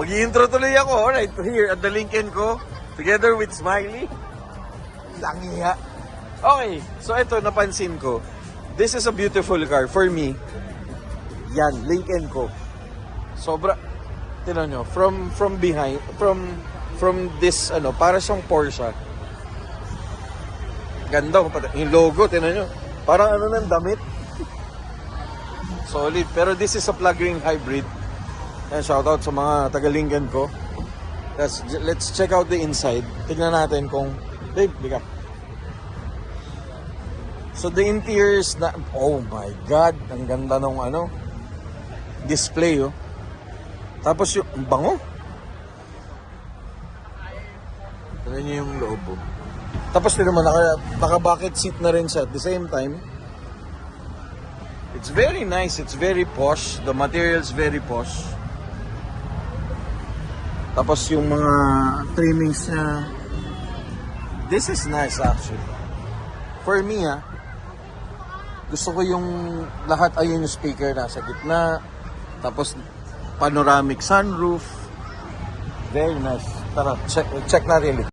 Mag-i-intro tuloy ako, right here at the Lincoln Co. Together with Smiley. Langiya. Okay, so ito napansin ko. This is a beautiful car for me. Yan, Lincoln Co. Sobra, tinan nyo, from behind, from this, para siyang Porsche. Ganda, yung logo, tinan nyo. Parang ng damit. Solid, pero this is a plug-in hybrid. And shoutout sa mga taga-Lincoln Co. Let's check out the inside. Tignan natin kung, Dave, bika. So the interiors na, oh my God, ang ganda ng display, oh. Tapos yung bango. Tignan niyo yung loob, oh. Tapos din naman, naka-bucket seat na rin siya at the same time. It's very nice, it's very posh. The material's very posh. Tapos yung mga trimmings niya, this is nice actually. For me, gusto ko yung lahat ayun yung speaker nasa gitna. Tapos panoramic sunroof. Very nice. Tara, check na really.